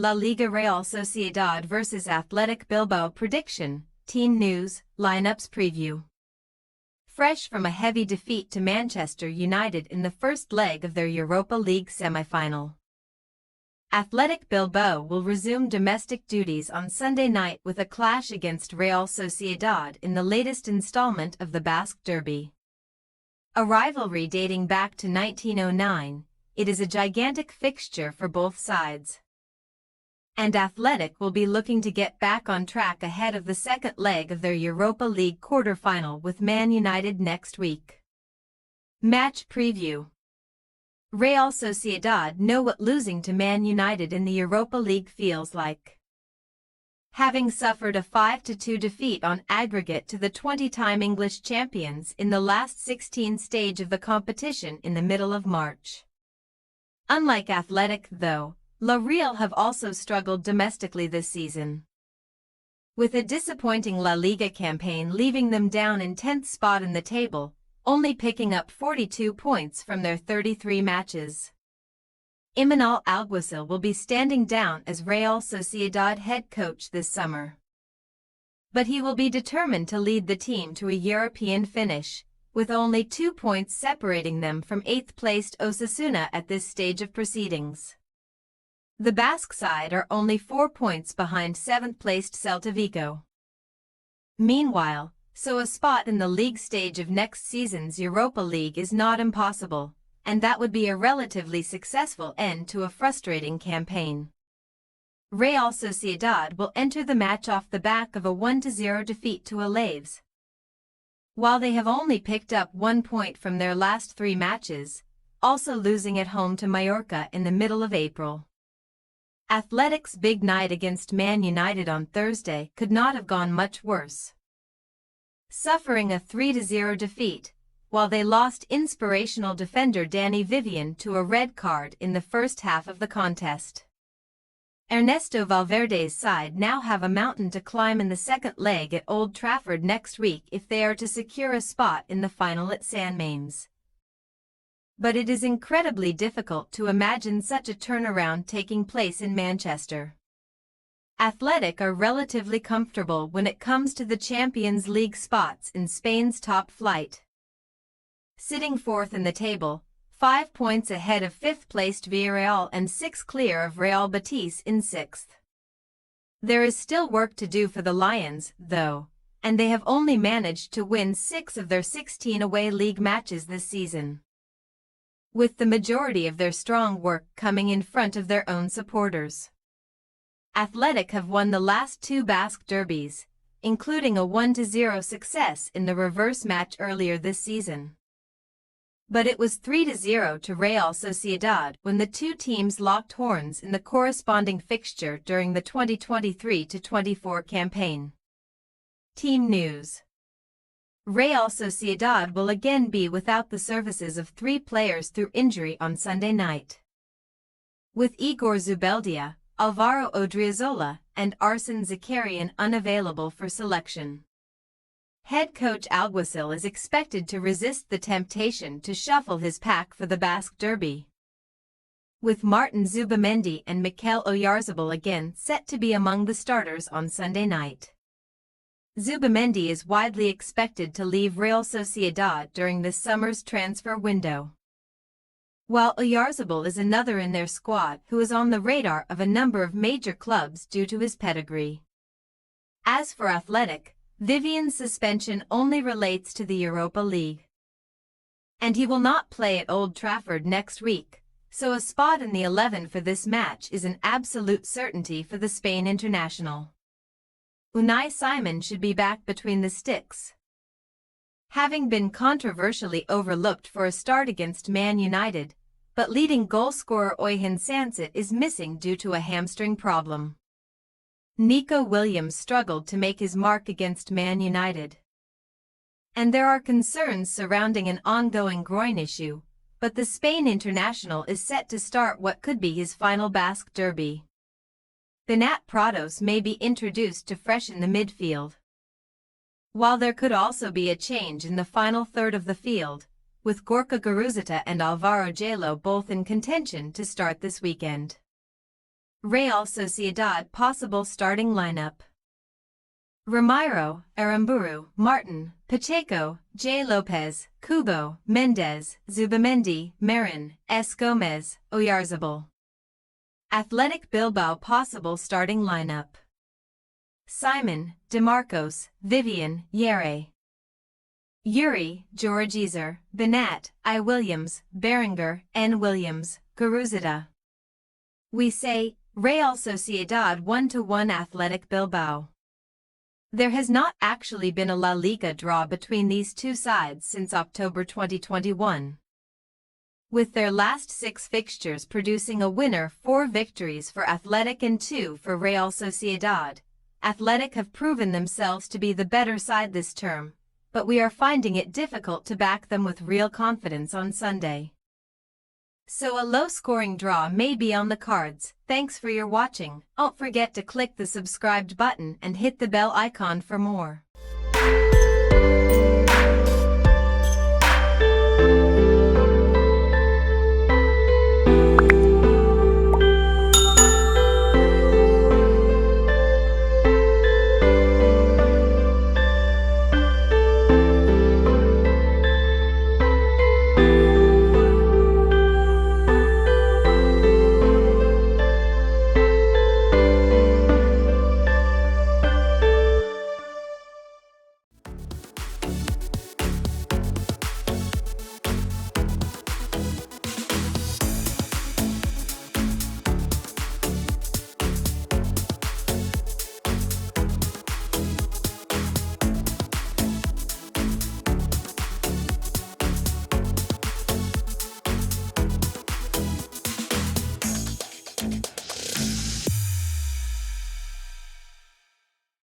La Liga Real Sociedad vs Athletic Bilbao prediction, team news, lineups preview. Fresh from a heavy defeat to Manchester United in the first leg of their Europa League semi-final, Athletic Bilbao will resume domestic duties on Sunday night with a clash against Real Sociedad in the latest installment of the Basque Derby. A rivalry dating back to 1909, it is a gigantic fixture for both sides. And Athletic will be looking to get back on track ahead of the second leg of their Europa League quarter-final with Man United next week. Match preview. Real Sociedad know what losing to Man United in the Europa League feels like. Having suffered a 5-2 defeat on aggregate to the 20-time English champions in the last 16 stage of the competition in the middle of March. Unlike Athletic, though, La Real have also struggled domestically this season, with a disappointing La Liga campaign leaving them down in 10th spot in the table, only picking up 42 points from their 33 matches. Imanol Alguacil will be standing down as Real Sociedad head coach this summer, but he will be determined to lead the team to a European finish, with only 2 points separating them from 8th-placed Osasuna at this stage of proceedings. The Basque side are only 4 points behind 7th-placed Celta Vigo. Meanwhile, so a spot in the league stage of next season's Europa League is not impossible, and that would be a relatively successful end to a frustrating campaign. Real Sociedad will enter the match off the back of a 1-0 defeat to Alaves. While they have only picked up 1 point from their last 3 matches, also losing at home to Mallorca in the middle of April. Athletic's big night against Man United on Thursday could not have gone much worse, suffering a 3-0 defeat, while they lost inspirational defender Dani Vivian to a red card in the first half of the contest. Ernesto Valverde's side now have a mountain to climb in the second leg at Old Trafford next week if they are to secure a spot in the final at St Mames. But it is incredibly difficult to imagine such a turnaround taking place in Manchester. Athletic are relatively comfortable when it comes to the Champions League spots in Spain's top flight, sitting 4th in the table, 5 points ahead of 5th-placed Villarreal and 6 clear of Real Betis in 6th. There is still work to do for the Lions, though, and they have only managed to win 6 of their 16 away league matches this season, with the majority of their strong work coming in front of their own supporters. Athletic have won the last 2 Basque derbies, including a 1-0 success in the reverse match earlier this season. But it was 3-0 to Real Sociedad when the two teams locked horns in the corresponding fixture during the 2023-24 campaign. Team news. Real Sociedad will again be without the services of 3 players through injury on Sunday night, with Igor Zubeldia, Alvaro Odriozola, and Arsene Zakarian unavailable for selection. Head coach Alguacil is expected to resist the temptation to shuffle his pack for the Basque Derby, with Martin Zubamendi and Mikel Oyarzabal again set to be among the starters on Sunday night. Zubamendi is widely expected to leave Real Sociedad during this summer's transfer window, while Oyarzabal is another in their squad who is on the radar of a number of major clubs due to his pedigree. As for Athletic, Vivian's suspension only relates to the Europa League, and he will not play at Old Trafford next week, so a spot in the 11 for this match is an absolute certainty for the Spain international. Unai Simon should be back between the sticks, having been controversially overlooked for a start against Man United, but leading goalscorer Oyhan Sanset is missing due to a hamstring problem. Nico Williams struggled to make his mark against Man United, and there are concerns surrounding an ongoing groin issue, but the Spain international is set to start what could be his final Basque derby. Benat Prados may be introduced to freshen the midfield, while there could also be a change in the final third of the field, with Gorka Guruzeta and Alvaro Jalo both in contention to start this weekend. Real Sociedad possible starting lineup. Ramiro, Aramburu, Martin, Pacheco, J. Lopez, Kubo, Mendez, Zubamendi, Marin, S. Gomez, Oyarzabal. Athletic Bilbao possible starting lineup. Simon, DeMarcos, Vivian, Yere. Yuri, George Ezer, Benat, I. Williams, Berenger, N. Williams, Guruzada. We say, Real Sociedad 1-1 Athletic Bilbao. There has not actually been a La Liga draw between these two sides since October 2021. With their last 6 fixtures producing a winner, 4 victories for Athletic and 2 for Real Sociedad, Athletic have proven themselves to be the better side this term, but we are finding it difficult to back them with real confidence on Sunday. So a low-scoring draw may be on the cards. Thanks for your watching. Don't forget to click the subscribed button and hit the bell icon for more.